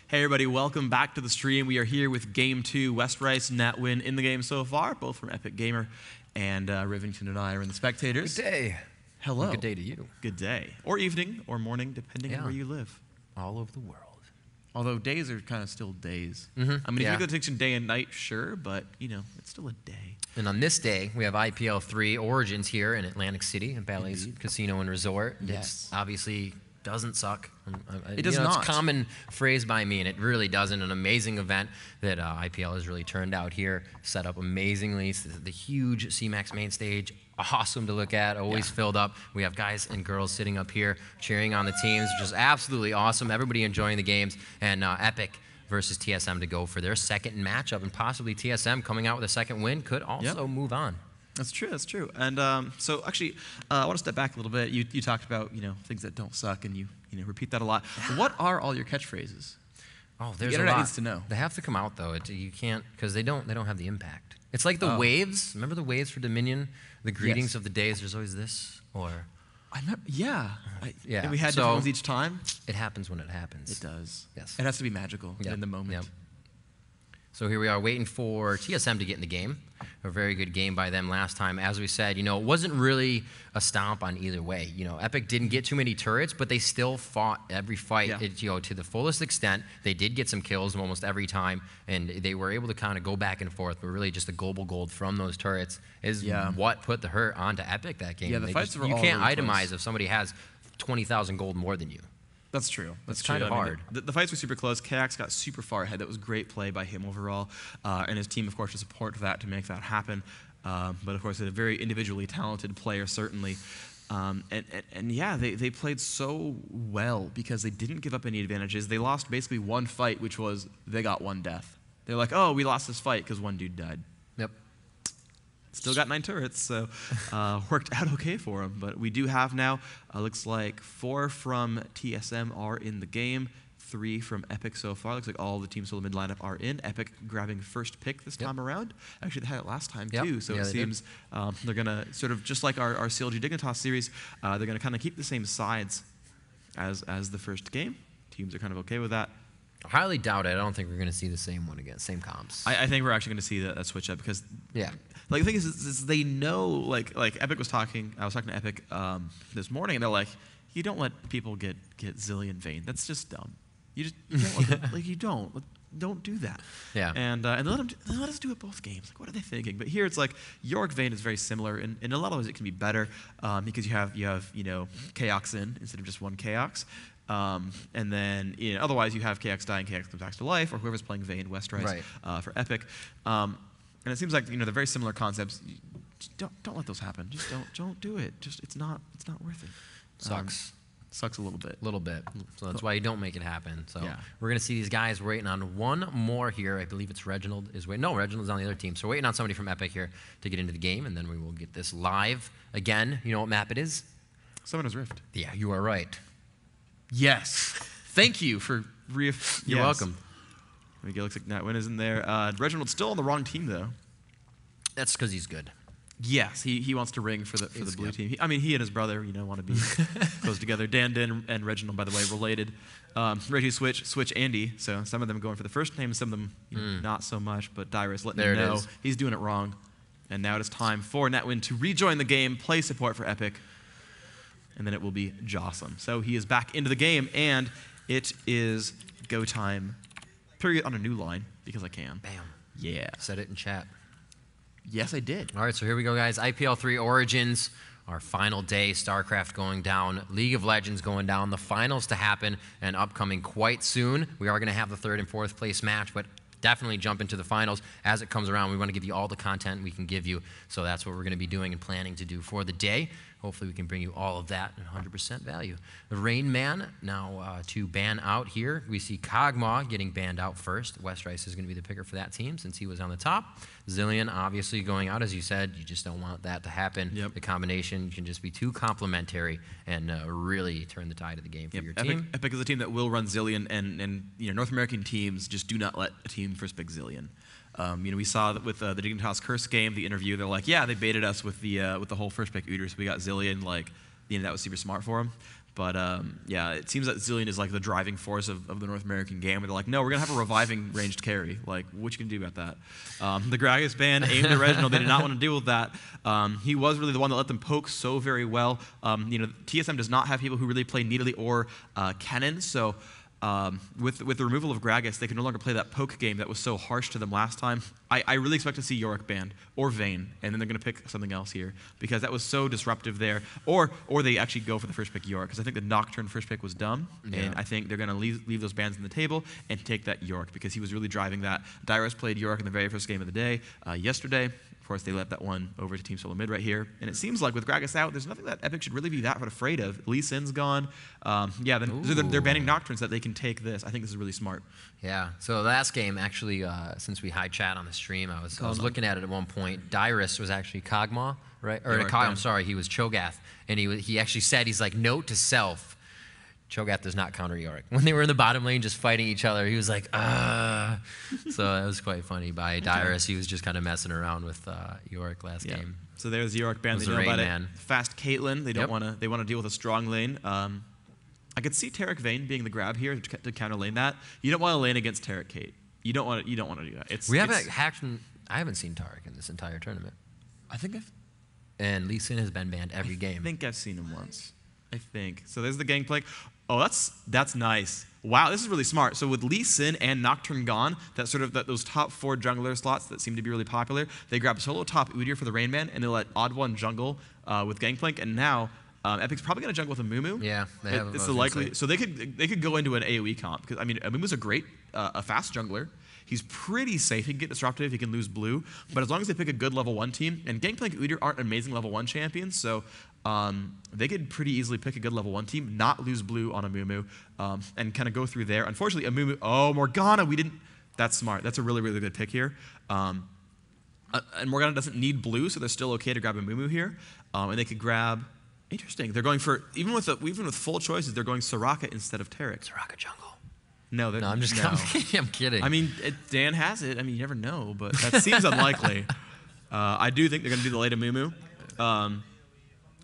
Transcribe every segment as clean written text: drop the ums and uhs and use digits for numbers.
Hey everybody, welcome back to the stream. We are here with Game 2, West Rice, Nat win in the game so far, both from Epik Gamer, and Rivington and I are in the spectators. Good day. Hello. Good day to you. Good day. Or evening, or morning, depending on where you live. All over the world. Although days are kind of still days. Mm-hmm. I mean, if you make the distinction day and night, sure, but, you know, it's still a day. And on this day, we have IPL 3 Origins here in Atlantic City at Bally's Casino and Resort. Yes. It obviously doesn't suck. It does not. It's a common phrase by me, and it really doesn't. An amazing event that IPL has really turned out here, set up amazingly. It's the huge CMAX main stage, awesome to look at, always filled up. We have guys and girls sitting up here cheering on the teams, which is absolutely awesome. Everybody enjoying the games, and Epik versus TSM to go for their second matchup, and possibly TSM coming out with a second win could also move on. That's true. That's true. And so actually, I want to step back a little bit. You talked about things that don't suck, and you repeat that a lot. What are all your catchphrases? Oh, there's the a internet lot. needs to know. They have to come out though. You can't because they don't have the impact. It's like the waves. Remember the waves for Dominion? The greetings of the days. There's always this or. I remember, yeah. Yeah. And we had different ones each time. It happens when it happens. It does. Yes. It has to be magical in the moment. Yep. So here we are waiting for TSM to get in the game. A very good game by them last time. As we said, it wasn't really a stomp on either way. Epik didn't get too many turrets, but they still fought every fight to the fullest extent. They did get some kills almost every time, and they were able to kind of go back and forth, but really just the global gold from those turrets is what put the hurt onto Epik that game. Yeah, the fights were all You can't really itemize close. If somebody has 20,000 gold more than you. That's true. That's kind of hard. The fights were super close. Kax got super far ahead. That was great play by him overall, and his team, of course, to support that to make that happen. But of course, a very individually talented player, certainly. And yeah, they played so well because they didn't give up any advantages. They lost basically one fight, which was they got one death. They're like, oh, we lost this fight because one dude died. Yep. Still got 9 turrets, so worked out okay for him. But we do have now, looks like 4 from TSM are in the game, 3 from Epik so far. Looks like all the teams for the mid lineup are in. Epik grabbing first pick this time around. Actually, they had it last time too, so it seems they're going to sort of, just like our CLG Dignitas series, they're going to kind of keep the same sides as the first game. Teams are kind of okay with that. I highly doubt it. I don't think we're going to see the same one again, same comps. I think we're actually going to see that switch up because like the thing is they know like Epik was talking. I was talking to Epik this morning, and they're like, you don't let people get Zillion Vayne. That's just dumb. You don't don't do that. Yeah. And let us do it both games. Like, what are they thinking? But here it's like Yorick Vayne is very similar, and in a lot of ways it can be better because you have Chaox in instead of just one Chaox. And then otherwise you have KX die and KX comes back to life, or whoever's playing Vayne, West Rice for Epik. And it seems like they're very similar concepts. Just don't let those happen. Just don't do it. Just it's not worth it. Sucks a little bit. So that's why you don't make it happen. So we're going to see these guys. We're waiting on one more here. I believe it's Reginald is waiting. No, Reginald's on the other team. So we're waiting on somebody from Epik here to get into the game, and then we will get this live again. You know what map it is? Summoner's Rift. Yeah, you are right. Yes. Thank you for You're welcome. There we go. Looks like Nightwind is in there. Reginald's still on the wrong team, though. That's because he's good. Yes, he wants to ring for the blue team. He and his brother, want to be close together. Dan and Reginald, by the way, related. Reggie Switch Andy. So some of them going for the first name, some of them not so much. But Dyrus letting him know he's doing it wrong. And now it is time for Netwin to rejoin the game, play support for Epik, and then it will be Jocelyn. So he is back into the game, and it is go time. Period on a new line because I can. Bam. Yeah. Said it in chat. Yes, I did. All right, so here we go, guys. IPL 3 Origins, our final day. StarCraft going down. League of Legends going down. The finals to happen and upcoming quite soon. We are going to have the 3rd and 4th place match, but definitely jump into the finals as it comes around. We want to give you all the content we can give you, so that's what we're going to be doing and planning to do for the day. Hopefully we can bring you all of that at 100% value. The Rain Man now to ban out here. We see Kog'Maw getting banned out first. West Rice is going to be the picker for that team since he was on the top. Zillion obviously going out, as you said. You just don't want that to happen. The combination can just be too complementary and really turn the tide of the game for your team. Epik is a team that will run Zillion, and North American teams just do not let a team first pick Zillion. We saw that with the Dignitas Curse game, the interview. They're like, yeah, they baited us with the whole first pick Uders. We got Zillion. Like, that was super smart for them. But yeah, it seems that Zillion is like the driving force of the North American game. Where they're like, no, we're gonna have a reviving ranged carry. Like, what you can do about that? The Gragas ban aimed at Reginald. They did not want to deal with that. He was really the one that let them poke so very well. TSM does not have people who really play Needly or Cannon, so. With the removal of Gragas, they can no longer play that poke game that was so harsh to them last time. I really expect to see Yorick banned or Vayne, and then they're going to pick something else here because that was so disruptive there. Or they actually go for the first pick Yorick because I think the Nocturne first pick was dumb, and I think they're going to leave those bans on the table and take that Yorick because he was really driving that. Dyrus played Yorick in the very first game of the day yesterday. Of course, they left that one over to Team Solo Mid right here. And it seems like with Gragas out, there's nothing that Epik should really be that afraid of. Lee Sin's gone. They're banning Nocturnes that they can take this. I think this is really smart. Yeah. So last game, actually, since we high chat on the stream, I was looking at it at one point. Dyrus was actually Kog'Maw, right? Or I'm sorry, he was Cho'Gath. And he actually said, he's like, note to self. Cho'Gath does not counter Yorick. When they were in the bottom lane just fighting each other, he was like, ah. So that was quite funny by Dyrus. He was just kind of messing around with Yorick last game. So there's the Yorick ban. They know about it. Fast Caitlyn. They don't want to. They want to deal with a strong lane. I could see Taric Vayne being the grab here to counter lane that. You don't want to lane against Taric Kate. You don't want to do that. I haven't seen Taric in this entire tournament. I think and Lee Sin has been banned every game. I think I've seen him once. I think. So there's the Gangplank. Oh, that's nice. Wow, this is really smart. So with Lee Sin and Nocturne gone, those top 4 jungler slots that seem to be really popular, they grab solo top Udyr for the Rain Man, and they let Odd One jungle with Gangplank, and now Epic's probably going to jungle with a Mumu. Yeah, they have it's the likely. So they could go into an AoE comp because I mean Mumu's a great a fast jungler. He's pretty safe. He can get disruptive. He can lose blue. But as long as they pick a good level 1 team, and Gangplank and Udyr aren't amazing level 1 champions, so they could pretty easily pick a good level 1 team, not lose blue on a Mumu, and kind of go through there. Unfortunately, a Mumu. Oh, Morgana. We didn't. That's smart. That's a really, really good pick here. And Morgana doesn't need blue, so they're still okay to grab a Mumu here. And they could grab. Interesting. They're going for even with full choices. They're going Soraka instead of Taric. Soraka jungle. No, I'm just kidding. I'm kidding. I mean, Dan has it. I mean, you never know, but that seems unlikely. I do think they're going to do the late Mumu.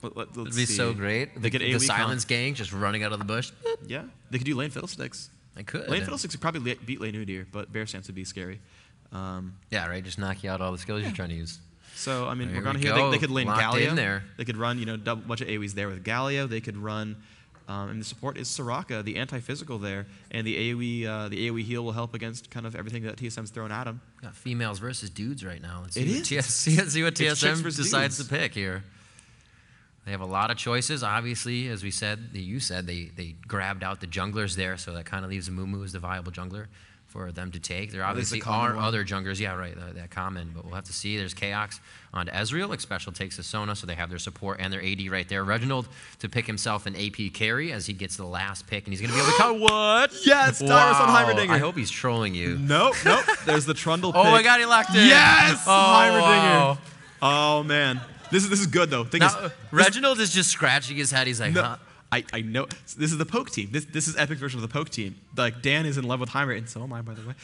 It'd be so great. The silence gang just running out of the bush. Yeah, they could do lane Fiddlesticks. They could. Lane Fiddlesticks would probably beat lane Udyr, but Bear Stance would be scary. Yeah, right. Just knock you out all the skills you're trying to use. So I mean, Morgana here. They could lane Galio. In there. They could run a bunch of AoEs there with Galio. They could run. And the support is Soraka, the anti-physical there, and the AoE heal will help against kind of everything that TSM's thrown at him. Got females versus dudes right now. See what TSM decides to pick here. They have a lot of choices. Obviously, as you said, they grabbed out the junglers there, so that kind of leaves Mumu as the viable jungler for them to take. There obviously are other junglers. Yeah, right, that common, but we'll have to see. There's Chaox on Ezreal. Special takes the Sona, so they have their support and their AD right there. Reginald to pick himself an AP carry as he gets the last pick, and he's going to be able to cut what? Yes, Dyrus on Heimerdinger. I hope he's trolling you. Nope. There's the Trundle pick. Oh my God, he locked in. Yes, Wow. Heimerdinger. Oh man, this is good though. Reginald is just scratching his head. He's like, huh? I know this is the poke team. This is Epik version of the poke team. Like Dan is in love with Heimer, and so am I, by the way.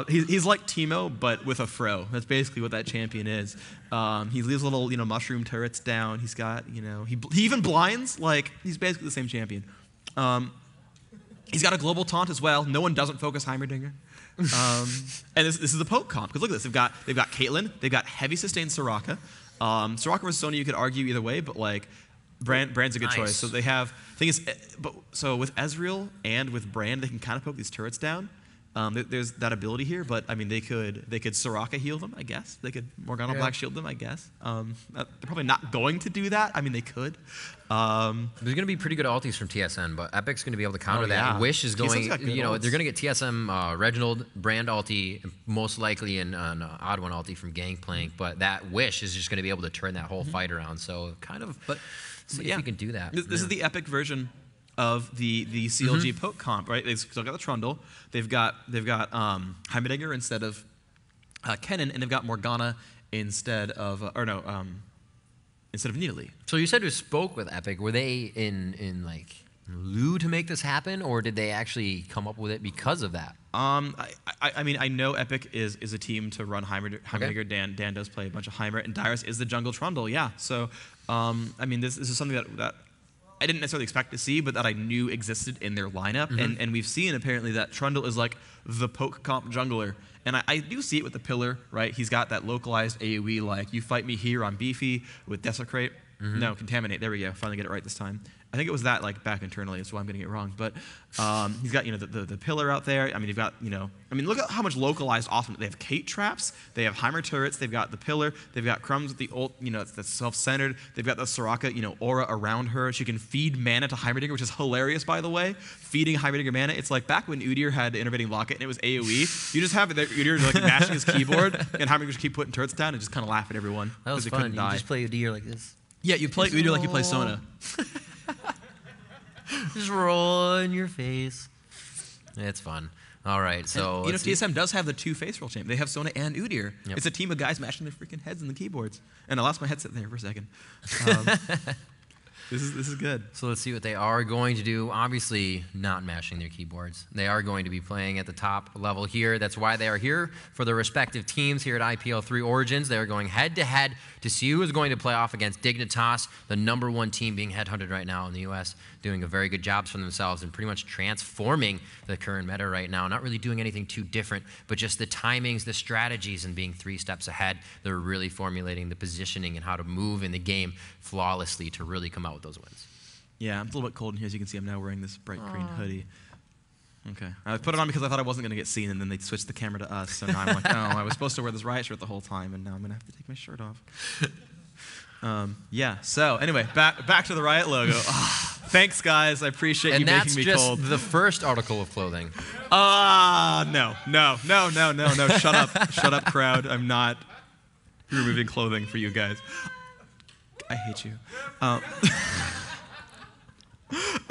He's like Teemo, but with a fro. That's basically what that champion is. He leaves little mushroom turrets down. He's got he even blinds. Like he's basically the same champion. He's got a global taunt as well. No one doesn't focus Heimerdinger. And this is the poke comp because look at this. They've got Caitlyn. They've got heavy sustained Soraka. Soraka versus Sonya you could argue either way, but like. Brand's a good choice. So they have so with Ezreal and with Brand, they can kind of poke these turrets down. There's that ability here, but I mean they could Soraka heal them, I guess. They could Morgana Black Shield them, I guess. They're probably not going to do that. I mean they could. There's going to be pretty good ultis from TSM, but Epic's going to be able to counter that. Wish is going. They're going to get TSM Reginald Brand ulti, most likely an odd one ulti from Gangplank, but that Wish is just going to be able to turn that whole fight around. So kind of. But see if you can do that. This is the Epik version of the CLG poke comp, right? They've still got the Trundle. They've got Heimerdinger instead of Kennen, and they've got Morgana instead of instead of Nidalee. So you said you spoke with Epik. Were they in like lieu to make this happen, or did they actually come up with it because of that? I mean, I know Epik is a team to run Heimerdinger. Okay. Dan does play a bunch of Heimer, and Dyrus is the jungle Trundle. Yeah. So, I mean, this is something that I didn't necessarily expect to see, but that I knew existed in their lineup. And we've seen apparently that Trundle is like the poke comp jungler. And I do see it with the Pillar, right? He's got that localized AoE, like, you fight me here on Beefy with Desecrate. No, Contaminate. There we go. Finally get it right this time. I think it was that, like, back internally. That's why I'm getting it wrong. But he's got, the Pillar out there. I mean, you've got, look at how much localized awesome. They have Kate traps. They have Heimer turrets. They've got the Pillar. They've got Crumbs with the ult, that's self-centered. They've got the Soraka, aura around her. She can feed mana to Heimerdinger, which is hilarious, by the way. Feeding Heimerdinger mana. It's like back when Udyr had the Innervating Locket and it was AoE. You just have it there. Udyr like mashing his keyboard, and Heimerdinger just keep putting turrets down and just kind of laugh at everyone. That was fun. You just play Udyr like this. Yeah, you play Udyr like you play Sona. Just roll in your face. It's fun. All right, so and, TSM does have the 2 face roll champ. They have Sona and Udyr. Yep. It's a team of guys mashing their freaking heads in the keyboards. And I lost my headset there for a second. This is good. So let's see what they are going to do. Obviously, not mashing their keyboards. They are going to be playing at the top level here. That's why they are here for their respective teams here at IPL 3 Origins. They are going head-to-head to see who is going to play off against Dignitas, the #1 team being headhunted right now in the U.S., doing a very good job for themselves and pretty much transforming the current meta right now. Not really doing anything too different, but just the timings, the strategies, and being 3 steps ahead. They're really formulating the positioning and how to move in the game flawlessly to really come out with those wins. Yeah, I'm a little bit cold in here. As you can see, I'm now wearing this bright green hoodie. Okay. I put it on because I thought I wasn't going to get seen, and then they switched the camera to us. So now I'm like, oh, I was supposed to wear this riot shirt the whole time, and now I'm going to have to take my shirt off. Yeah, so anyway, back to the Riot logo. Oh, thanks, guys. I appreciate you making me cold. And that's just the first article of clothing. No. Shut up. Shut up, crowd. I'm not removing clothing for you guys. I hate you. All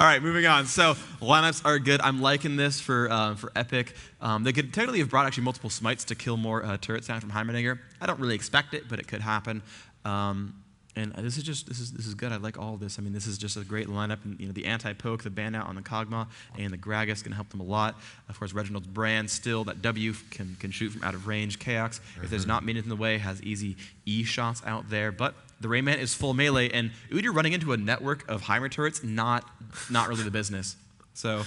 right, moving on. So lineups are good. I'm liking this for Epik. They could technically have brought actually multiple smites to kill more turrets down from Heimerdinger. I don't really expect it, but it could happen. And this is good. I like all of this. I mean, this is just a great lineup. And the anti-poke, the ban out on the Kog'Maw, and the Gragas can help them a lot. Of course, Reginald's brand still that W can shoot from out of range. Chaos, if there's not minions in the way, has easy E shots out there. But the Rayman is full melee, and Udyr running into a network of Heimer turrets, not really the business. So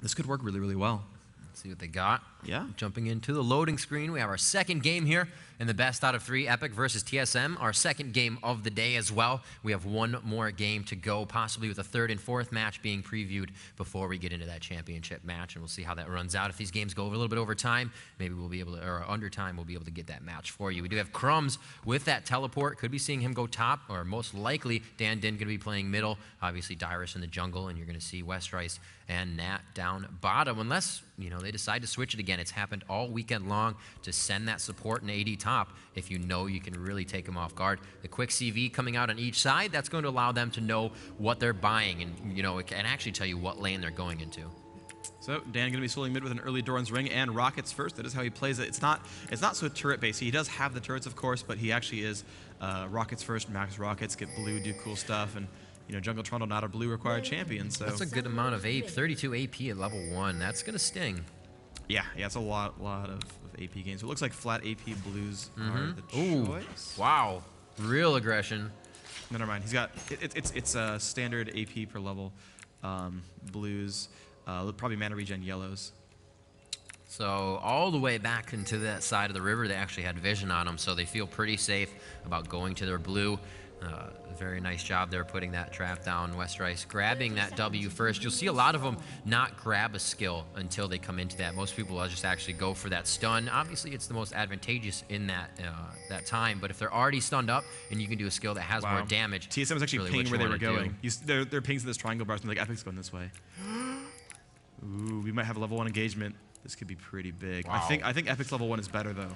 this could work really, really well. Let's see what they got. Yeah. Jumping into the loading screen, we have our second game here in the best out of 3, Epik versus TSM, our second game of the day as well. We have one more game to go, possibly with a 3rd and 4th match being previewed before we get into that championship match, and we'll see how that runs out. If these games go a little bit over time, maybe we'll be able to, or under time, we'll be able to get that match for you. We do have Crumbs with that teleport. Could be seeing him go top, or most likely Dan Din going to be playing middle. Obviously Dyrus in the jungle, and you're going to see Westrice and Nat down bottom, unless they decide to switch it again. It's happened all weekend long to send that support in AD top if you know you can really take them off guard. The quick CV coming out on each side, that's going to allow them to know what they're buying, and it can actually tell you what lane they're going into. So Dan going to be soloing mid with an early Doran's Ring and Rockets first. That is how he plays it. It's not so turret based. He does have the turrets, of course, but he actually is Rockets first, max Rockets, get blue, do cool stuff, and Jungle Trundle not a blue required champion. So that's a good amount of AP, 32 AP at level 1. That's going to sting. Yeah, it's a lot of AP games. So it looks like flat AP blues are the choice. Wow, real aggression. No, never mind. He's got it's a standard AP per level. Blues, probably mana regen yellows. So all the way back into that side of the river, they actually had vision on them, so they feel pretty safe about going to their blue. Very nice job there putting that trap down. Westrice grabbing that W first. You'll see a lot of them not grab a skill until they come into that. Most people will just actually go for that stun. Obviously, it's the most advantageous in that time, but if they're already stunned up and you can do a skill that has more damage. TSM was actually pinging where they were going. They're pings in this triangle bars and like Epic's going this way. Ooh, we might have a level 1 engagement. This could be pretty big. Wow. I think Epic's level 1 is better though.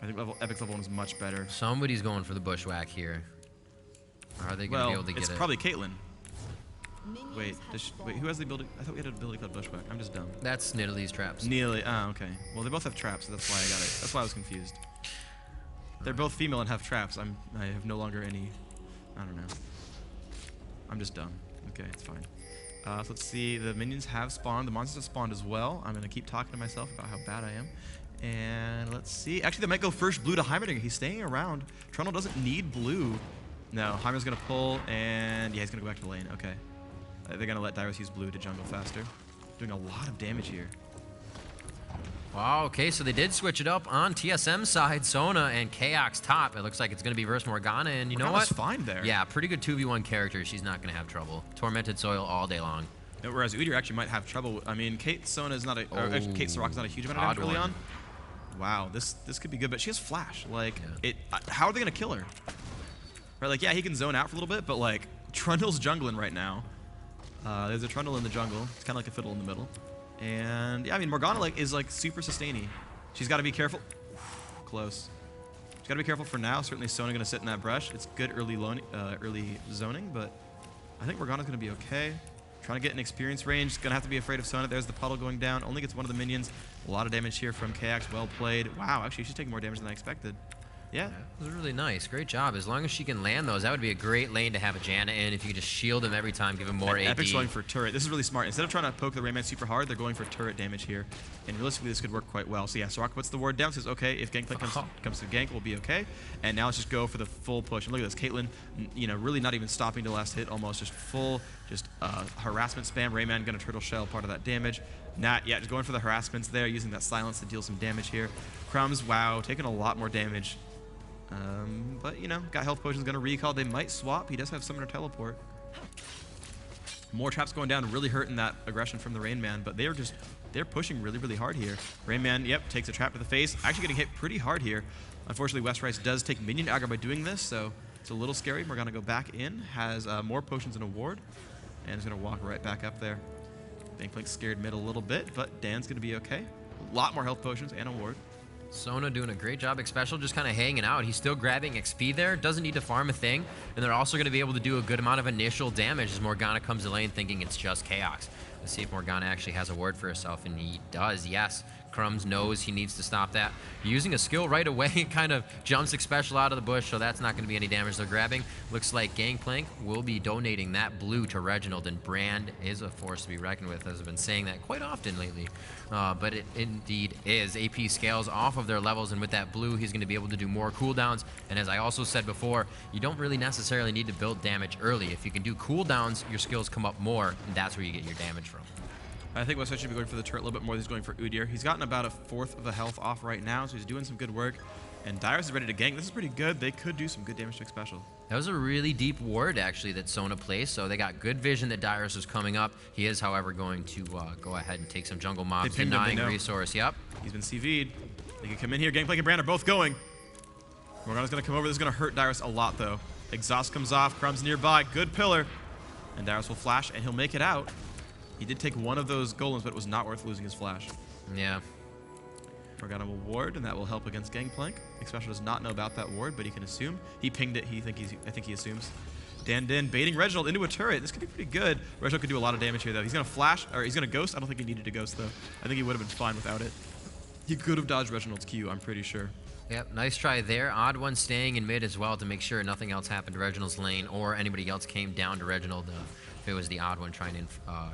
I think Epic's level 1 is much better. Somebody's going for the bushwhack here. Are they going to be able to get it? It's probably Caitlyn. Wait, who has the ability? I thought we had an ability called Bushwhack. I'm just dumb. That's Nidalee's traps. Nidalee, okay. Well, they both have traps, so that's why I got it. That's why I was confused. They're both female and have traps. I have no longer any, I don't know. I'm just dumb. Okay, it's fine. So let's see, the minions have spawned. The monsters have spawned as well. I'm going to keep talking to myself about how bad I am. And let's see. Actually, they might go first blue to Heimerdinger. He's staying around. Trundle doesn't need blue. No, Heimer's going to pull, and yeah, he's going to go back to the lane. Okay. They're going to let Dyrus use blue to jungle faster. Doing a lot of damage here. Wow, okay, so they did switch it up on TSM side. Sona and Kaox top. It looks like it's going to be versus Morgana, and you know what? Fine there. Yeah, pretty good 2v1 character. She's not going to have trouble. Tormented Soil all day long. Whereas Udyr actually might have trouble. I mean, Kate Sona is not a, or actually Kate Soraka's not a huge amount of damage early on. Wow, this could be good, but she has flash. Like, how are they going to kill her? Right, like, yeah, he can zone out for a little bit, but like, Trundle's jungling right now. There's a Trundle in the jungle. It's kind of like a fiddle in the middle. And yeah, I mean, Morgana is super sustainy. She's got to be careful. Close. She's got to be careful for now. Certainly Sona going to sit in that brush. It's good early zoning, but I think Morgana's going to be okay. Trying to get an experience range. Going to have to be afraid of Sona. There's the puddle going down. Only gets one of the minions. A lot of damage here from Kaox. Well played. Wow, actually, she's taking more damage than I expected. Yeah. It was really nice. Great job. As long as she can land those, that would be a great lane to have a Janna in. If you could just shield him every time, give him more AD. Epic's going for turret. This is really smart. Instead of trying to poke the Rayman super hard, they're going for turret damage here. And realistically, this could work quite well. So yeah, Soraka puts the ward down, says, okay, if Gangplank comes to gank, we'll be okay. And now let's just go for the full push. And look at this. Caitlyn, really not even stopping to last hit, almost just full, harassment spam. Rayman going to turtle shell part of that damage. Nat, yeah, just going for the harassments there, using that silence to deal some damage here. Crumbs, wow, taking a lot more damage. But, got health potions, going to recall. They might swap. He does have summoner teleport. More traps going down, really hurting that aggression from the Rain Man, but they're pushing really, really hard here. Rain Man, yep, takes a trap to the face. Actually getting hit pretty hard here. Unfortunately, Westrice does take minion aggro by doing this, so it's a little scary. We're going to go back in, has more potions and a ward, and is going to walk right back up there. Gangplank's scared mid a little bit, but Dan's going to be okay. A lot more health potions and a ward. Sona doing a great job, Especial just kind of hanging out. He's still grabbing XP there, doesn't need to farm a thing, and they're also going to be able to do a good amount of initial damage as Morgana comes to lane thinking it's just Kaox. Let's see if Morgana actually has a word for herself, and he does, yes. Crumbs knows he needs to stop that. Using a skill right away, kind of jumps Special out of the bush, so that's not going to be any damage they're grabbing. Looks like Gangplank will be donating that blue to Reginald, and Brand is a force to be reckoned with, as I've been saying that quite often lately. But it indeed is. AP scales off of their levels, and with that blue, he's going to be able to do more cooldowns. And as I also said before, you don't really necessarily need to build damage early. If you can do cooldowns, your skills come up more, and that's where you get your damage from. I think Westrice should be going for the turret a little bit more than he's going for Udyr. He's gotten about a fourth of the health off right now, so he's doing some good work. And Dyrus is ready to gank. This is pretty good. They could do some good damage to Special. That was a really deep ward, actually, that Sona placed, so they got good vision that Dyrus was coming up. He is, however, going to go ahead and take some jungle mobs, denying resource. Yep. He's been CV'd. They can come in here. Gangplank and Brand are both going. Morgana's going to come over. This is going to hurt Dyrus a lot, though. Exhaust comes off. Crumbs nearby. Good pillar. And Dyrus will flash, and he'll make it out. He did take one of those golems, but it was not worth losing his flash. Yeah. Morgana will ward, and that will help against Gangplank. Especially does not know about that ward, but he can assume. He pinged it. I think he assumes. Dan baiting Reginald into a turret. This could be pretty good. Reginald could do a lot of damage here, though. He's going to flash, or he's going to ghost. I don't think he needed to ghost, though. I think he would have been fine without it. He could have dodged Reginald's Q, I'm pretty sure. Yep, nice try there. Odd one staying in mid as well to make sure nothing else happened to Reginald's lane or anybody else came down to Reginald. If it was the odd one trying to,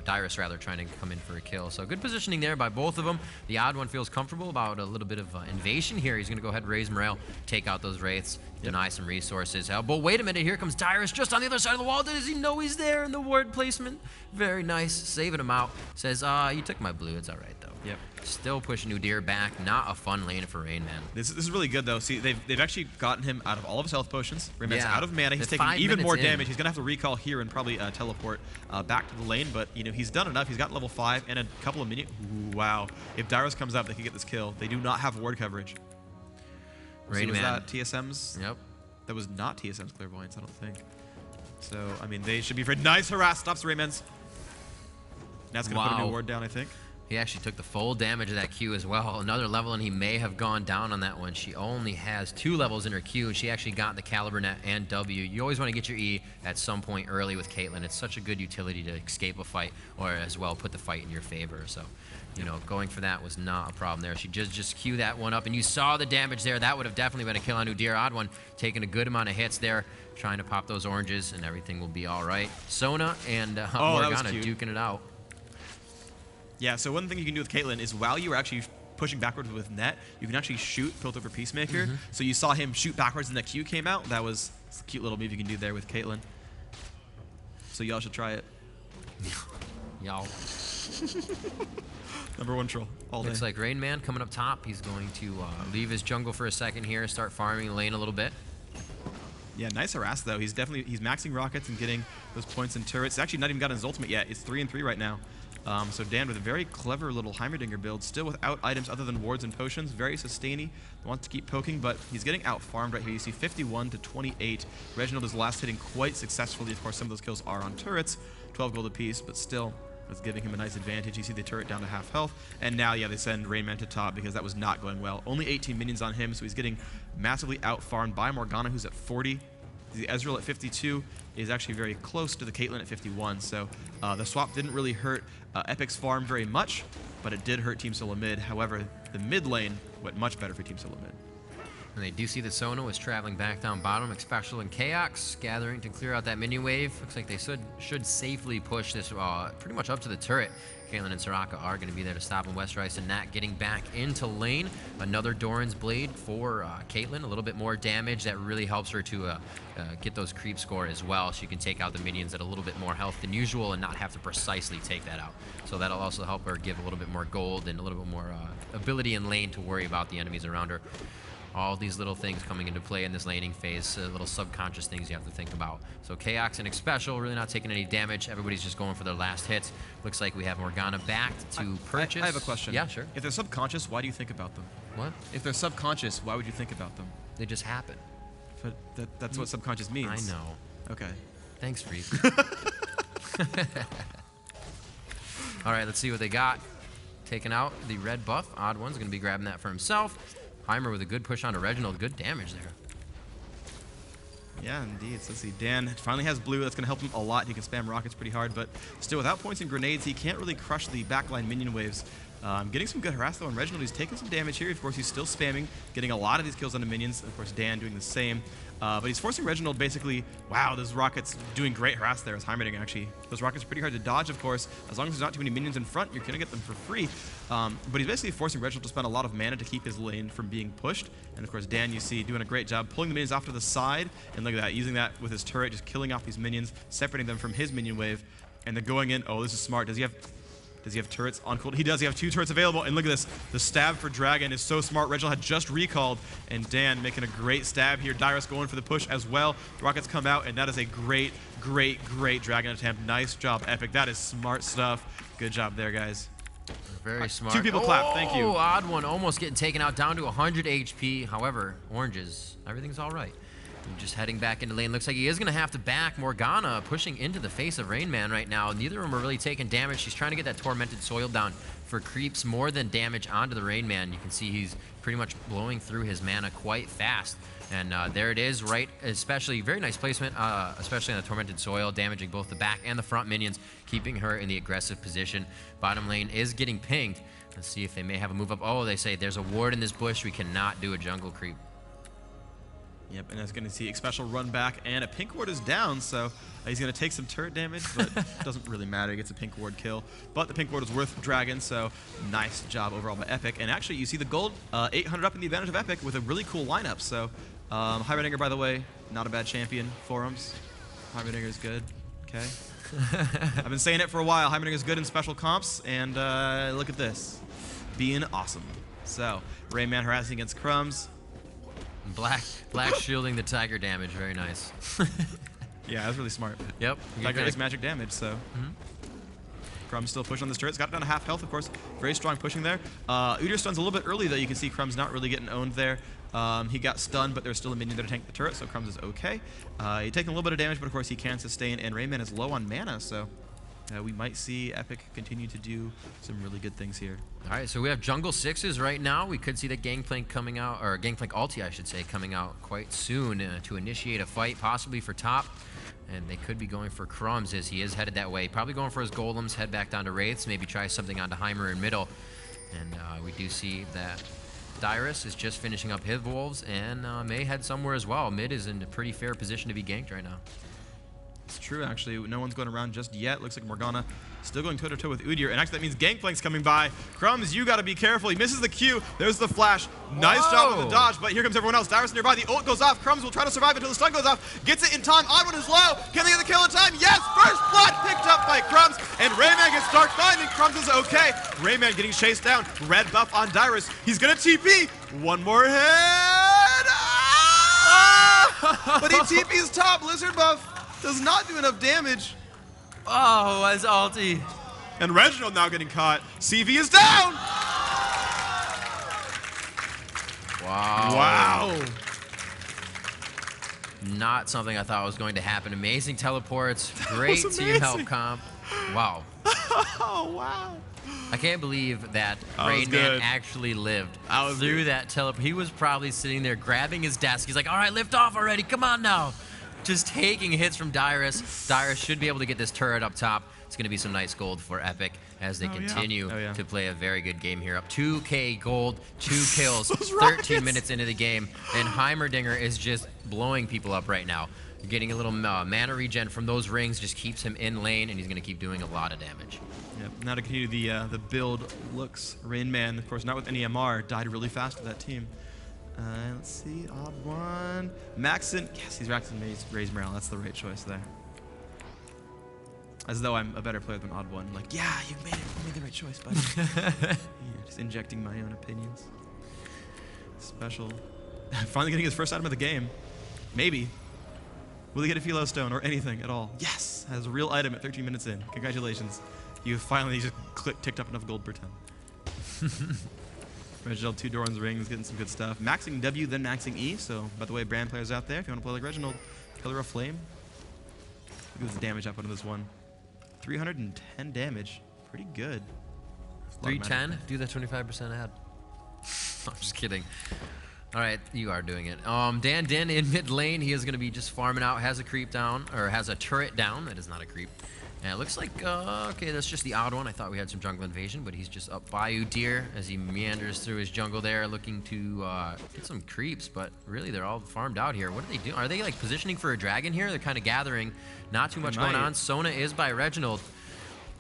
Dyrus rather, trying to come in for a kill. So good positioning there by both of them. The odd one feels comfortable about a little bit of invasion here. He's going to go ahead and raise morale, take out those wraiths, deny some resources. But wait a minute, here comes Dyrus just on the other side of the wall. Does he know he's there in the ward placement? Very nice, saving him out. Says, you took my blue, it's all right though. Yep. Still pushing Udyr back. Not a fun lane for Rain Man. This is really good, though. See, they've actually gotten him out of all of his health potions. Rain Man's out of mana. He's taking even more damage. He's going to have to recall here and probably teleport back to the lane. But, he's done enough. He's got level 5 and a couple of minions. Wow. If Dyrus comes up, they can get this kill. They do not have ward coverage. Rain Man. Was that TSM's? Yep. That was not TSM's clairvoyance, I don't think. So, I mean, they should be afraid. Nice harass. Stops the Raymans. Now it's going to put a new ward down, I think. He actually took the full damage of that Q as well. Another level, and he may have gone down on that one. She only has 2 levels in her Q, and she actually got the Caliber Net and W. You always want to get your E at some point early with Caitlyn. It's such a good utility to escape a fight, or as well put the fight in your favor. So, going for that was not a problem there. She just Q that one up, and you saw the damage there. That would have definitely been a kill on Udyr. Odd one, taking a good amount of hits there, trying to pop those oranges, and everything will be all right. Sona and Morgana duking it out. Yeah, so one thing you can do with Caitlyn is while you are actually pushing backwards with net, you can actually shoot Piltover Peacemaker. So you saw him shoot backwards and the Q came out. That was a cute little move you can do there with Caitlyn. So y'all should try it. Y'all. #1 troll all day. Looks like Rain Man coming up top. He's going to leave his jungle for a second here, start farming the lane a little bit. Yeah, nice harass though. He's maxing rockets and getting those points and turrets. He's actually not even got his ultimate yet. It's 3-3 right now. So Dan with a very clever little Heimerdinger build, still without items other than wards and potions. Very sustainy. Wants to keep poking, but he's getting out farmed right here. You see 51 to 28. Reginald is last hitting quite successfully. Of course, some of those kills are on turrets, 12 gold apiece, but still. That's giving him a nice advantage. You see the turret down to half health. And now, yeah, they send Rain Man to top because that was not going well. Only 18 minions on him, so he's getting massively out-farmed by Morgana, who's at 40. The Ezreal at 52 is actually very close to the Caitlyn at 51. So the swap didn't really hurt Epic's farm very much, but it did hurt Team Solo mid. However, the mid lane went much better for Team Solo mid. And they do see that Sono is traveling back down bottom, Expecial and Chaos gathering to clear out that minion wave. Looks like they should safely push this pretty much up to the turret. Caitlyn and Soraka are going to be there to stop him. Westrice and Nat getting back into lane. Another Doran's Blade for Caitlyn. A little bit more damage that really helps her to get those creep score as well. She can take out the minions at a little bit more health than usual and not have to precisely take that out. So that'll also help her give a little bit more gold and a little bit more ability in lane to worry about the enemies around her. All these little things coming into play in this laning phase, little subconscious things you have to think about. So Chaos and Expecial really not taking any damage. Everybody's just going for their last hits. Looks like we have Morgana backed to purchase. I have a question. Yeah, sure. If they're subconscious, why do you think about them? What? If they're subconscious, why would you think about them? They just happen. But that's what subconscious means. I know. Okay. Thanks, Freeze. All right, let's see what they got. Taking out the red buff. Odd One's going to be grabbing that for himself. Heimer with a good push onto Reginald. Good damage there. Yeah, indeed. So let's see. Dan finally has blue. That's going to help him a lot. He can spam rockets pretty hard, but still without points and grenades, he can't really crush the backline minion waves. Getting some good harass though on Reginald. He's taking some damage here. Of course, he's still spamming, getting a lot of these kills on the minions. Of course, Dan doing the same. But he's forcing Reginald basically, wow, those rockets doing great harass there as Heimerdinger actually. Those rockets are pretty hard to dodge, of course. As long as there's not too many minions in front, you're going to get them for free. But he's basically forcing Reginald to spend a lot of mana to keep his lane from being pushed. And of course, Dan, you see, doing a great job pulling the minions off to the side. And look at that, using that with his turret, just killing off these minions, separating them from his minion wave. And then going in, oh, this is smart. Does he have turrets on cooldown? He does. He have 2 turrets available. And look at this. The stab for Dragon is so smart. Reginald had just recalled. And Dan making a great stab here. Dyrus going for the push as well. The rockets come out. And that is a great, great, great Dragon attempt. Nice job, Epic. That is smart stuff. Good job there, guys. Very smart. 2 people clap. Thank you. Odd One almost getting taken out down to 100 HP. However, Oranges, everything's all right. Just heading back into lane. Looks like he is going to have to back Morgana, pushing into the face of Rain Man right now. Neither of them are really taking damage. She's trying to get that Tormented Soil down for creeps more than damage onto the Rain Man. You can see he's pretty much blowing through his mana quite fast. And there it is, right? Especially, very nice placement, especially on the Tormented Soil, damaging both the back and the front minions, keeping her in the aggressive position. Bottom lane is getting pinged. Let's see if they may have a move up. Oh, they say there's a ward in this bush. We cannot do a jungle creep. Yep, and that's going to see Expecial run back, and a pink ward is down, so he's going to take some turret damage, but it doesn't really matter. He gets a pink ward kill, but the pink ward is worth Dragon, so nice job overall by Epic. And actually, you see the gold 800 up in the advantage of Epic with a really cool lineup. So Heimerdinger, by the way, not a bad champion. Forums, Heimerdinger is good. Okay, I've been saying it for a while. Heimerdinger is good in special comps, and look at this, being awesome. So Rain Man harassing against Crumbs. Black shielding the Tiger damage, very nice. Yeah, that's really smart. Yep. Tiger is magic damage, so. Crumbs still pushing on this turret. It's got it down to half health, of course. Very strong pushing there. Udyr stuns a little bit early, though. You can see Crumbs not really getting owned there. He got stunned, but there's still a minion there to tank the turret, so Crumbs is okay. He's taking a little bit of damage, but of course he can sustain, and Rain Man is low on mana, so we might see Epic continue to do some really good things here. All right, so we have jungle 6s right now. We could see the Gangplank coming out, or Gangplank ulti, I should say, coming out quite soon to initiate a fight, possibly for top. And they could be going for Crumbs as he is headed that way. Probably going for his golems, head back down to Wraiths, maybe try something onto Heimer in middle. And we do see that Dyrus is just finishing up his wolves and may head somewhere as well. Mid is in a pretty fair position to be ganked right now. It's true, actually. No one's going around just yet. Looks like Morgana still going toe-to-toe with Udyr. And actually, that means Gangplank's coming by. Crumbs, you got to be careful. He misses the Q. There's the flash. Nice job with the dodge, but here comes everyone else. Dyrus nearby. The ult goes off. Crumbs will try to survive until the stun goes off. Gets it in time. Odd One is low. Can they get the kill in time? Yes! First blood picked up by Crumbs. And Rayman gets Dark Nine, and Crumbs is okay. Rayman getting chased down. Red buff on Dyrus. He's going to TP. One more hit. Ah! But he TP's top. Lizard buff does not do enough damage. Oh, as ulti. And Reginald now getting caught. CV is down. Wow. Not something I thought was going to happen. Amazing teleports. Great team help comp. Wow. Oh, wow. I can't believe that Rayman actually lived through that teleport. He was probably sitting there grabbing his desk. He's like, all right, lift off already. Come on now. Just taking hits from Dyrus. Dyrus should be able to get this turret up top. It's going to be some nice gold for Epik as they continue to play a very good game here. Up 2K gold, 2 kills, 13 minutes into the game. And Heimerdinger is just blowing people up right now. Getting a little mana regen from those rings just keeps him in lane, and he's going to keep doing a lot of damage. Yep. Now to continue the build looks. Rainman, of course, not with any MR, died really fast with that team. Let's see, Odd One. Maxon, yes, he's Maxon Raise Morale. That's the right choice there. As though I'm a better player than Odd One. Like, yeah, you made the right choice, buddy. Yeah, just injecting my own opinions. Special. Finally getting his first item of the game. Maybe. Will he get a Philo Stone or anything at all? Yes, has a real item at 13 minutes in. Congratulations. You finally just ticked up enough gold per 10. Reginald, 2 Doran's rings, getting some good stuff. Maxing W, then maxing E. So, by the way, brand players out there, if you want to play like Reginald, Killer of Flame. Look at this damage output on this one. 310 damage. Pretty good. 310? Do the 25% ad. I'm just kidding. All right, you are doing it. Dan Din in mid lane. He is going to be just farming out. Has a creep down, or has a turret down. That is not a creep. And it looks like, okay, that's just the Odd One. I thought we had some jungle invasion, but he's just up by Udyr as he meanders through his jungle there, looking to get some creeps. But really, they're all farmed out here. What are they doing? Are they like positioning for a dragon here? They're kind of gathering. Not too much going on. Sona is by Reginald.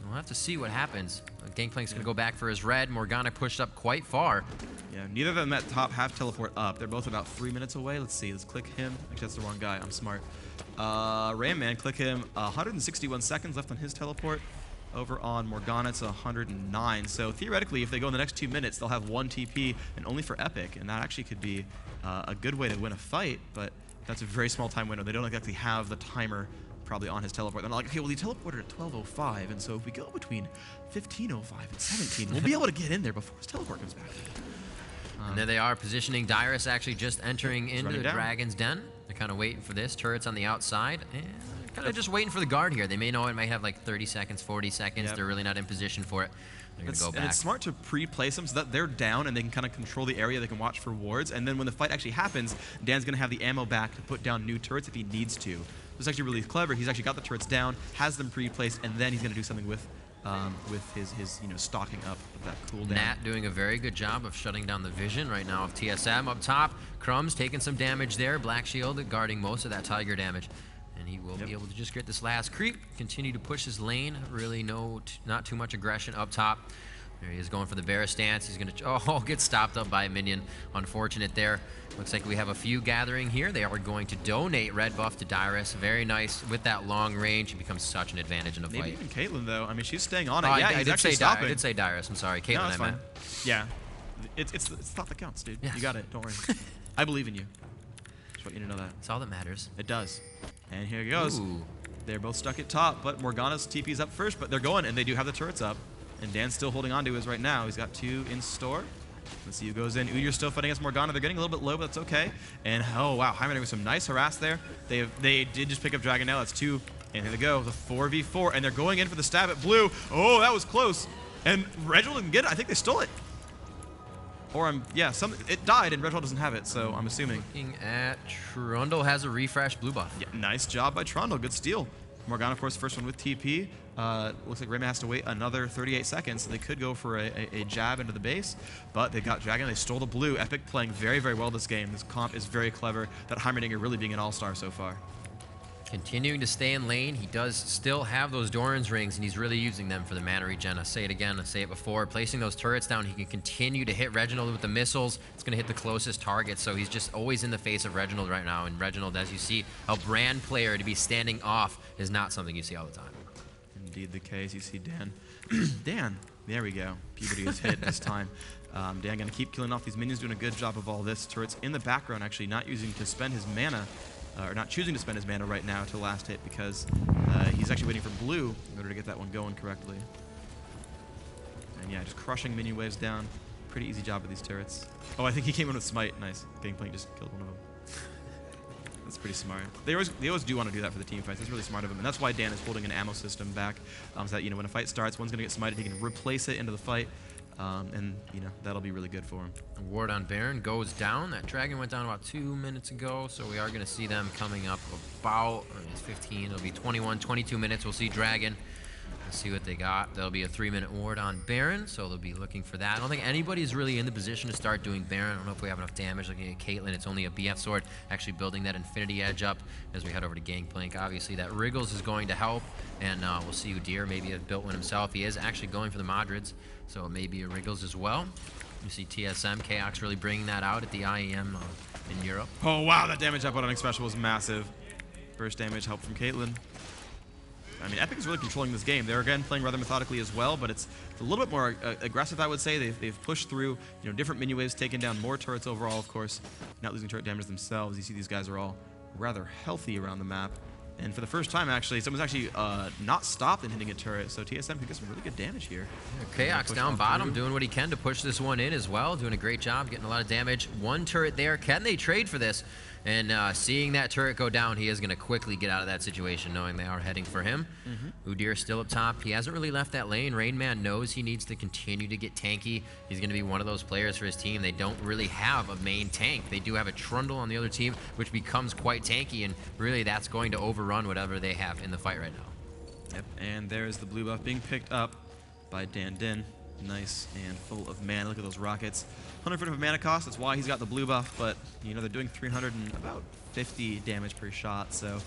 We'll have to see what happens. Gangplank's going to go back for his red. Morgana pushed up quite far. Yeah, neither of them at top have teleport up. They're both about 3 minutes away. Let's see. Let's click him. Actually, that's the wrong guy. I'm smart. Rayman, click him. 161 seconds left on his teleport. Over on Morgana, it's 109. So theoretically, if they go in the next 2 minutes, they'll have 1 TP, and only for Epik. And that actually could be a good way to win a fight. But that's a very small time window. They don't exactly have the timer probably on his teleport. They're not like, okay, well, he teleported at 12:05, and so if we go between 15:05 and 17, we'll be able to get in there before his teleport comes back. And there they are positioning. Dyrus actually just entering into the Dragon's Den. They're kind of waiting for this. Turrets on the outside. And kind of just waiting for the guard here. They may know it might have like 30 seconds, 40 seconds. They're really not in position for it. They're going to go back. And it's smart to pre-place them so that they're down and they can kind of control the area. They can watch for wards. And then when the fight actually happens, Dan's going to have the ammo back to put down new turrets if he needs to. It's actually really clever. He's actually got the turrets down, has them pre-placed, and then he's going to do something with his stocking up of that cooldown. Nat doing a very good job of shutting down the vision right now of TSM up top. Crumbs taking some damage there. Black Shield guarding most of that Tiger damage. And he will be able to just get this last creep, continue to push his lane. Really not too much aggression up top. There he is going for the bear stance. He's going to get stopped up by a minion. Unfortunate there. Looks like we have a few gathering here. They are going to donate red buff to Dyrus. Very nice. With that long range, it becomes such an advantage in a fight. Maybe even Caitlyn, though. I mean, she's staying on it. I did say Dyrus. I'm sorry. Caitlyn, no, that's fine. Yeah. It's thought that counts, dude. Yes. You got it. Don't worry. I believe in you. Just want you to know that. That's all that matters. It does. And here he goes. Ooh. They're both stuck at top, but Morgana's TP's up first, but they're going, and they do have the turrets up. And Dan's still holding on to his right now. He's got 2 in store. Let's see who goes in. Udyr's still fighting against Morgana. They're getting a little bit low, but that's okay. And oh wow, Heimerdinger with some nice harass there. They did just pick up Dragon now. That's 2. And here they go, the 4v4, and they're going in for the stab at blue. Oh, that was close. And Reginald didn't get it. I think they stole it. Or it died and Reginald doesn't have it, so I'm assuming. Looking at Trundle has a refresh blue buff. Yeah, nice job by Trundle. Good steal. Morgana, of course, first one with TP. Looks like Rayman has to wait another 38 seconds, so they could go for a jab into the base, but they got Dragon. They stole the blue. Epik playing very, very well this game. This comp is very clever. That Heimerdinger really being an all-star so far. Continuing to stay in lane. He does still have those Doran's rings, and he's really using them for the mana regen. I say it again, I say it before. Placing those turrets down, he can continue to hit Reginald with the missiles. It's going to hit the closest target, so he's just always in the face of Reginald right now. And Reginald, as you see, a brand player to be standing off is not something you see all the time. Indeed the case. You see Dan. Dan, there we go. Puberty is hit this time. Dan going to keep killing off these minions, doing a good job of all this. Turrets in the background, actually not using to spend his mana. Or not choosing to spend his mana right now to last hit because he's actually waiting for blue in order to get that one going correctly. And yeah, just crushing minion waves down. Pretty easy job with these turrets. Oh, I think he came in with smite. Nice. Gangplank just killed one of them. That's pretty smart. They always do want to do that for the team fights. That's really smart of him. And that's why Dan is holding an ammo system back. So that, when a fight starts, one's going to get smited, he can replace it into the fight. And, that'll be really good for him. Ward on Baron goes down. That dragon went down about 2 minutes ago, so we are going to see them coming up about, it's 15, it'll be 21, 22 minutes. We'll see dragon. Let's see what they got. There'll be a 3-minute ward on Baron, so they'll be looking for that. I don't think anybody's really in the position to start doing Baron. I don't know if we have enough damage. Looking at Caitlyn, it's only a BF sword, actually building that Infinity Edge up as we head over to Gangplank. Obviously, that Wriggles is going to help, and we'll see Udyr maybe has built one himself. He is actually going for the Madrids, so it may be a Wriggles as well. You see TSM, Chaos really bringing that out at the IEM in Europe. Oh, wow, that damage output on Expression was massive. Burst damage help from Caitlyn. I mean, Epik is really controlling this game. They're, again, playing rather methodically as well, but it's a little bit more aggressive, I would say. They've pushed through, different minion waves, taken down more turrets overall, of course, not losing turret damage themselves. You see these guys are all rather healthy around the map. And for the first time, actually, someone's actually not stopped in hitting a turret, so TSM can get some really good damage here. Chaos down bottom, doing what he can to push this one in as well, doing a great job, getting a lot of damage. One turret there. Can they trade for this? And seeing that turret go down, he is going to quickly get out of that situation, knowing they are heading for him. Udyr still up top. He hasn't really left that lane. Rain Man knows he needs to continue to get tanky. He's going to be one of those players for his team. They don't really have a main tank. They do have a Trundle on the other team, which becomes quite tanky, and really that's going to overrun whatever they have in the fight right now. Yep, and there's the blue buff being picked up by Dan Din. Nice and full of mana. Look at those rockets. 100 of mana cost. That's why he's got the blue buff. But they're doing 350 damage per shot. So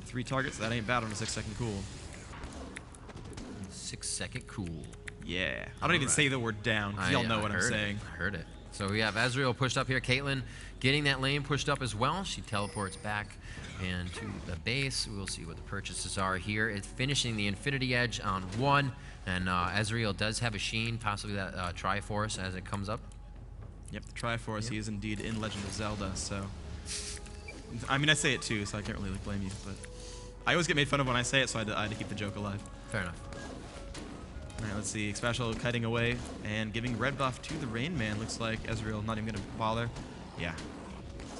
3 targets. That ain't bad on a 6-second cool. 6-second cool. Yeah. I don't even say the word down. Y'all know what I'm saying. I heard it. So we have Ezreal pushed up here. Caitlyn getting that lane pushed up as well. She teleports back and to the base. We'll see what the purchases are here. It's finishing the Infinity Edge on 1. And Ezreal does have a Sheen, possibly that Triforce as it comes up. Yep, the Triforce. Yep. He is indeed in Legend of Zelda, so... I mean, I say it too, so I can't really blame you, but... I always get made fun of when I say it, so I had to keep the joke alive. Fair enough. Alright, let's see. Special kiting away and giving red buff to the Rain Man. Looks like Ezreal not even going to bother. Yeah.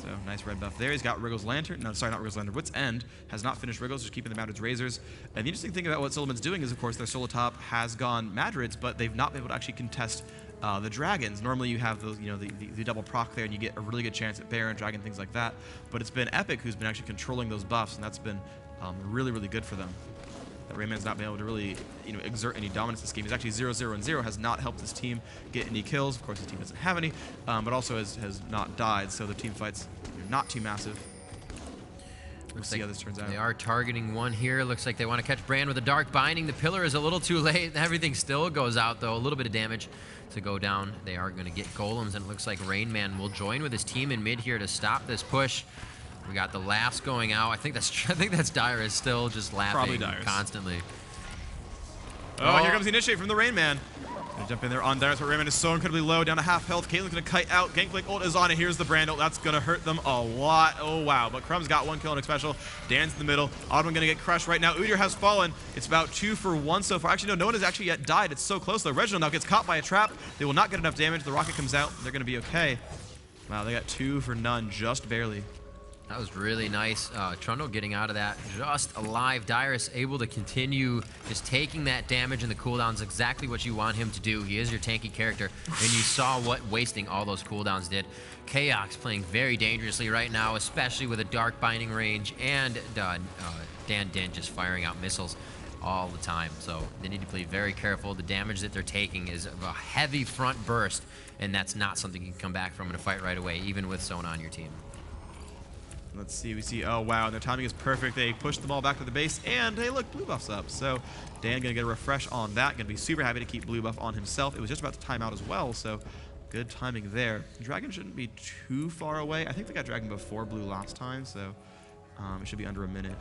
So, nice red buff there. He's got Wriggle's Lantern. No, sorry, not Wriggle's Lantern. Wit's End. Has not finished Wriggle's, just keeping the Madrid's Razors. And the interesting thing about what Solomon's doing is, of course, their solo top has gone Madrid's, but they've not been able to actually contest the Dragons. Normally you have those, the double proc there, and you get a really good chance at Baron, Dragon, things like that. But it's been Epik who's been actually controlling those buffs, and that's been really, really good for them. That Rayman's not been able to really, exert any dominance in this game. He's actually 0-0-0, has not helped his team get any kills. Of course, his team doesn't have any, but also has not died, so the team fights not too massive. We'll see how this turns out. They are targeting one here. Looks like they want to catch Brand with a Dark Binding. The pillar is a little too late. Everything still goes out, though. A little bit of damage to go down. They are going to get golems, and it looks like Rain Man will join with his team in mid here to stop this push. We got the last going out. I think that's Dyrus still just laughing constantly. Oh, here comes the initiate from the Rain Man. Gonna jump in there on Dyrus, but Rain Man is so incredibly low, down to half health. Caitlyn's gonna kite out. Gangplank ult is on, and here's the Brand ult. That's gonna hurt them a lot. Oh wow! But Crumb's got 1 kill on Special. Dan's in the middle. Ottoman gonna get crushed right now. Udyr has fallen. It's about 2 for 1 so far. Actually, no one has actually yet died. It's so close though. Reginald now gets caught by a trap. They will not get enough damage. The rocket comes out. They're gonna be okay. Wow, they got 2 for none, just barely. That was really nice. Trundle getting out of that just alive. Dyrus able to continue just taking that damage, and the cooldowns exactly what you want him to do. He is your tanky character, and you saw what wasting all those cooldowns did. Chaos playing very dangerously right now, especially with a Dark Binding range, and Dan Din just firing out missiles all the time. So they need to play very careful. The damage that they're taking is a heavy front burst, and that's not something you can come back from in a fight right away, even with Sona on your team. Let's see, we see, oh wow, and their timing is perfect. They push the ball back to the base, and hey look, blue buff's up. So Dan gonna get a refresh on that. Gonna be super happy to keep blue buff on himself. It was just about to time out as well, so good timing there. Dragon shouldn't be too far away. I think they got Dragon before blue last time, so it should be under a minute.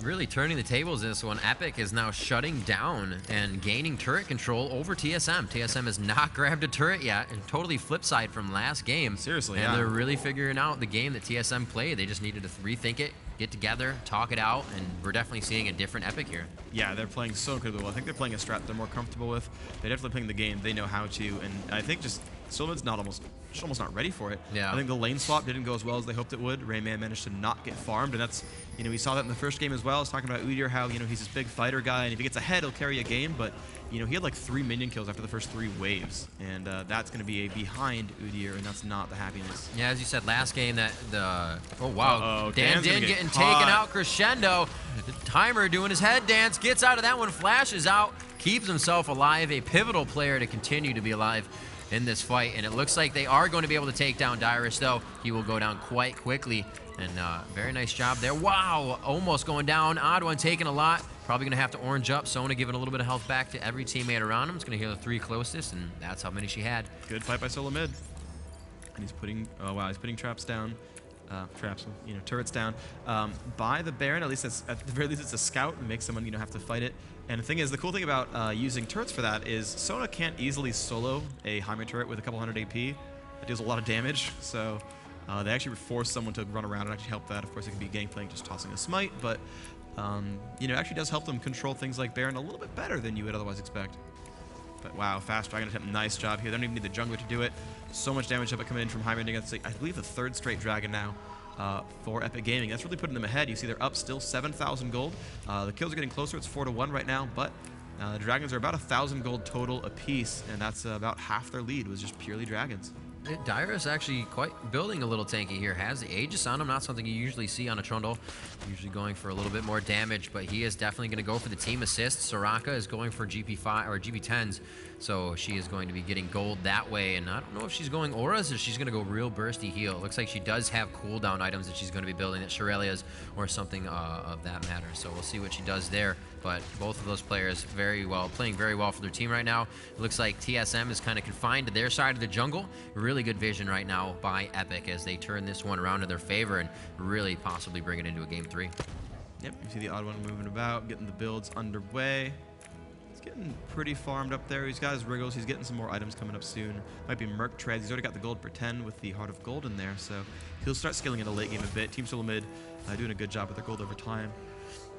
Really turning the tables in this one. Epik is now shutting down and gaining turret control over TSM. TSM has not grabbed a turret yet, and totally flip side from last game. Seriously, and they're really figuring out the game that TSM played. They just needed to rethink it, get together, talk it out, and we're definitely seeing a different Epik here. Yeah, they're playing so incredibly well. I think they're playing a strat they're more comfortable with. They're definitely playing the game they know how to, and I think just Silverman's almost not ready for it. Yeah. I think the lane swap didn't go as well as they hoped it would. Rayman managed to not get farmed, and that's, we saw that in the first game as well. I was talking about Udyr, how, he's this big fighter guy, and if he gets ahead, he'll carry a game, but, he had like 3 minion kills after the first 3 waves, and that's going to be a behind Udyr, and that's not the happiness. Yeah, as you said, last game oh wow, Dan getting taken out crescendo. The timer doing his head dance, gets out of that one, flashes out, keeps himself alive, a pivotal player to continue to be alive in this fight, and it looks like they are going to be able to take down Dyrus, though. He will go down quite quickly, and very nice job there. Wow, almost going down. Odd one taking a lot. Probably going to have to orange up. Sona giving a little bit of health back to every teammate around him. It's going to heal the 3 closest, and that's how many she had. Good fight by solo mid. And he's putting, oh wow, he's putting traps down. Turrets down by the Baron. At least at the very least it's a scout and makes someone have to fight it. And the thing is, the cool thing about using turrets for that is Sona can't easily solo a Heimer turret with a couple hundred AP. It deals a lot of damage, so they actually force someone to run around and actually help that. Of course, it can be gangplank just tossing a smite, but it actually does help them control things like Baron a little bit better than you would otherwise expect. But wow, fast dragon attempt, nice job here. They don't even need the jungler to do it. So much damage coming in from Heimer against, I believe, the 3rd straight dragon now for Epic Gaming. That's really putting them ahead. You see they're up still 7,000 gold. The kills are getting closer. It's 4-1 right now, but the dragons are about 1,000 gold total apiece, and that's about half their lead was just purely dragons. Dyrus actually quite building a little tanky here. Has the Aegis on him, not something you usually see on a Trundle. Usually going for a little bit more damage, but he is definitely going to go for the team assist. Soraka is going for GP5 or GP10s, so she is going to be getting gold that way. And I don't know if she's going auras or she's going to go real bursty heal. It looks like she does have cooldown items that she's going to be building, at Shirelia's or something of that matter. So we'll see what she does there. But both of those players playing very well for their team right now. It looks like TSM is kind of confined to their side of the jungle. Really good vision right now by Epik as they turn this one around in their favor and really possibly bring it into a game 3. Yep, you see the odd one moving about, getting the builds underway. He's getting pretty farmed up there. He's got his wriggles. He's getting some more items coming up soon. Might be Merc Treads. He's already got the gold for 10 with the Heart of Gold in there, so he'll start scaling into late game a bit. Team Solo Mid doing a good job with their gold over time.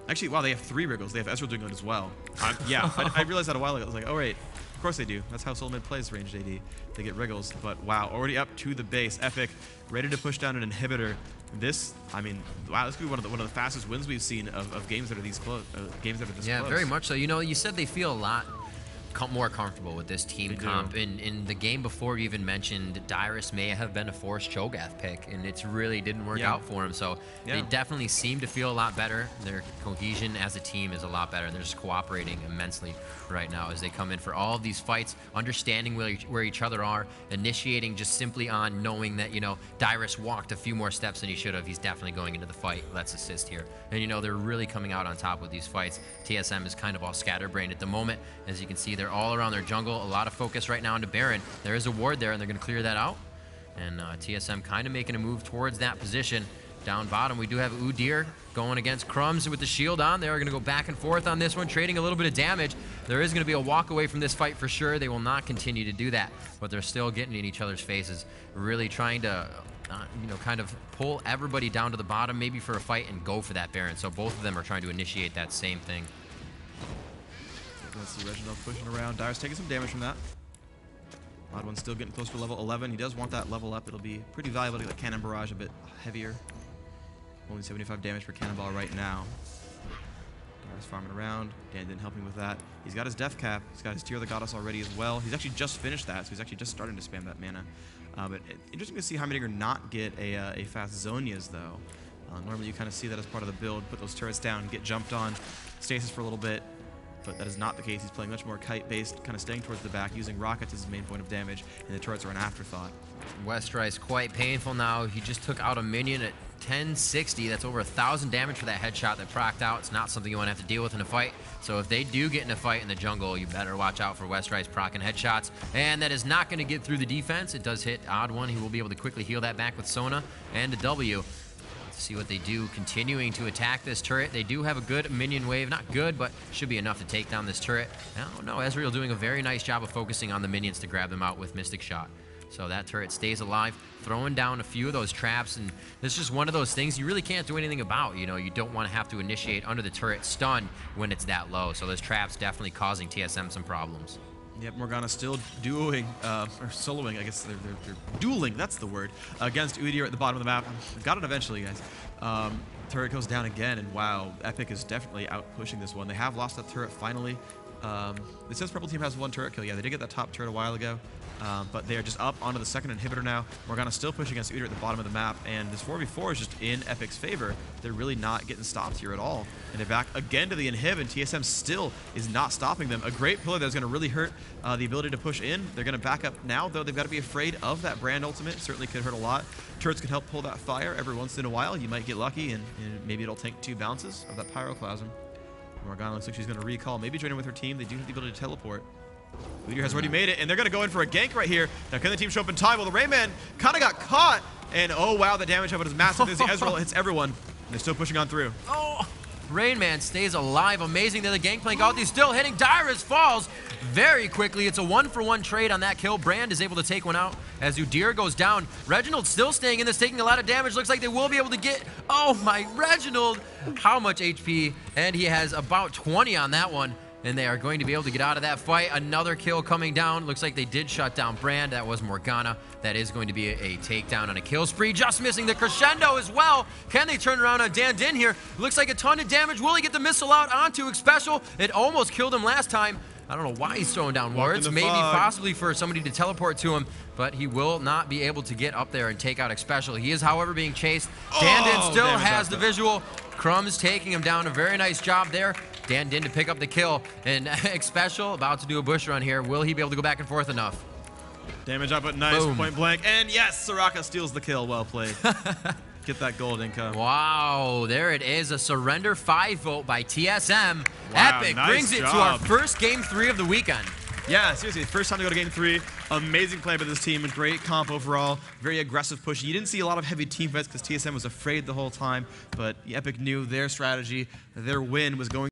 Actually, wow, they have 3 wriggles. They have Ezreal doing it as well. I realized that a while ago. I was like, oh, right. Of course they do. That's how Solo Mid plays ranged AD. They get wriggles. But wow, already up to the base. Epik ready to push down an inhibitor. This, wow, this could be one of the fastest wins we've seen of games that are this close. Yeah, very much so. You said they feel a lot more comfortable with this team comp. In the game before, you even mentioned Dyrus may have been a forced Cho'Gath pick, and it really didn't work out for him. So they definitely seem to feel a lot better. Their cohesion as a team is a lot better. They're just cooperating immensely right now as they come in for all of these fights, understanding where each other are, initiating just simply on knowing that, Dyrus walked a few more steps than he should have. He's definitely going into the fight. Let's assist here. And, they're really coming out on top with these fights. TSM is kind of all scatterbrained at the moment. As you can see, they're all around their jungle. A lot of focus right now into Baron. There is a ward there, and they're going to clear that out. And TSM kind of making a move towards that position. Down bottom, we do have Udyr going against Crumbs with the shield on. They are going to go back and forth on this one, trading a little bit of damage. There is going to be a walk away from this fight for sure. They will not continue to do that, but they're still getting in each other's faces, really trying to kind of pull everybody down to the bottom, maybe for a fight, and go for that Baron. So both of them are trying to initiate that same thing. Let's see Reginald pushing around. Dyrus taking some damage from that. Odd One's still getting close to level 11. He does want that level up. It'll be pretty valuable to get the Cannon Barrage a bit heavier. Only 75 damage per Cannonball right now. Dyrus farming around. Dan didn't help him with that. He's got his Death Cap. He's got his Tear of the Goddess already as well. He's actually just finished that, so he's actually just starting to spam that mana. But interesting to see Heimerdinger not get a fast Zonia's, though. Normally you kind of see that as part of the build. Put those turrets down, get jumped on, stasis for a little bit, but that is not the case. He's playing much more kite-based, kind of staying towards the back, using rockets as his main point of damage, and the turrets are an afterthought. Westrice quite painful now. He just took out a minion at 1060. That's over 1,000 damage for that headshot that procced out. It's not something you want to have to deal with in a fight. So if they do get in a fight in the jungle, you better watch out for Westrice proccing headshots. And that is not going to get through the defense. It does hit Odd One. He will be able to quickly heal that back with Sona and a W. Let's see what they do, continuing to attack this turret. They do have a good minion wave. Not good, but should be enough to take down this turret. Oh no, Ezreal doing a very nice job of focusing on the minions to grab them out with Mystic Shot. So that turret stays alive, throwing down a few of those traps, and this is just one of those things you really can't do anything about. You know, you don't want to have to initiate under the turret stun when it's that low. So those traps definitely causing TSM some problems. Yep, Morgana still dueling, or soloing, I guess they're dueling, that's the word, against Udyr at the bottom of the map. Got it eventually, guys. Turret goes down again, and wow, Epik is definitely out pushing this one. They have lost that turret finally. It says Purple Team has 1 turret kill. Yeah, they did get that top turret a while ago. But they are just up onto the second inhibitor now. Morgana's still pushing against Udyr at the bottom of the map, and this 4v4 is just in Epic's favor. They're really not getting stopped here at all. And they're back again to the inhib, and TSM still is not stopping them. A great pillar that's going to really hurt the ability to push in. They're going to back up now, though. They've got to be afraid of that Brand ultimate. Certainly could hurt a lot. Turrets can help pull that fire every once in a while. You might get lucky, and maybe it'll tank 2 bounces of that Pyroclasm. Morgana looks like she's going to recall, maybe join in with her team. They do have the ability to teleport. Udyr has already made it, and they're going to go in for a gank right here. Now, can the team show up in time? Well, the Rayman kind of got caught, and oh, wow, the damage of it is massive as the Ezreal hits everyone. And they're still pushing on through. Oh, Rainman stays alive. Amazing that the Gangplank out. He's still hitting. Dyrus falls very quickly. It's a 1-for-1 trade on that kill. Brand is able to take one out as Udyr goes down. Reginald still staying in this, taking a lot of damage. Looks like they will be able to get, oh my, Reginald. How much HP? And he has about 20 on that one. And they are going to be able to get out of that fight. Another kill coming down. Looks like they did shut down Brand. That was Morgana. That is going to be a takedown on a kill spree. Just missing the crescendo as well. Can they turn around on Dan Din here? Looks like a ton of damage. Will he get the missile out onto Xpecial? It almost killed him last time. I don't know why he's throwing down wards. Maybe possibly for somebody to teleport to him, but he will not be able to get up there and take out Xpecial. He is, however, being chased. Dan Din still has the visual. Crumbs taking him down. A very nice job there. Dan Din to pick up the kill, and Xpecial about to do a bush run here. Will he be able to go back and forth enough? Damage up, but nice. Boom. Point blank. And yes, Soraka steals the kill. Well played. Get that gold income. Wow, there it is. A surrender 5 vote by TSM. Wow, Epik nice brings it job. to our first game 3 of the weekend. Yeah, seriously, first time to go to game 3. Amazing play by this team. A great comp overall. Very aggressive push. You didn't see a lot of heavy team fights because TSM was afraid the whole time, but Epik knew their strategy, their win was going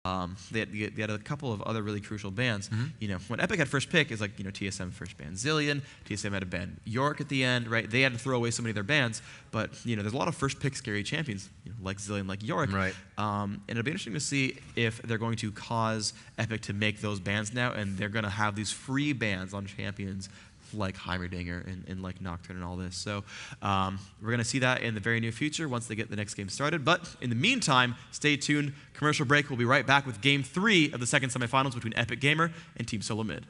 They had a couple of other really crucial bans. When Epik had first pick, it's like, TSM first banned Zillion, TSM had to ban York at the end, right? They had to throw away so many of their bans, but, there's a lot of first pick scary champions, like Zillion, like York. Right. And it'll be interesting to see if they're going to cause Epik to make those bans now, and they're going to have these free bans on champions like Heimerdinger and like Nocturne and all this. So we're going to see that in the very near future once they get the next game started. But in the meantime, stay tuned. Commercial break. We'll be right back with Game 3 of the second semifinals between Epik Gamer and Team Solo Mid.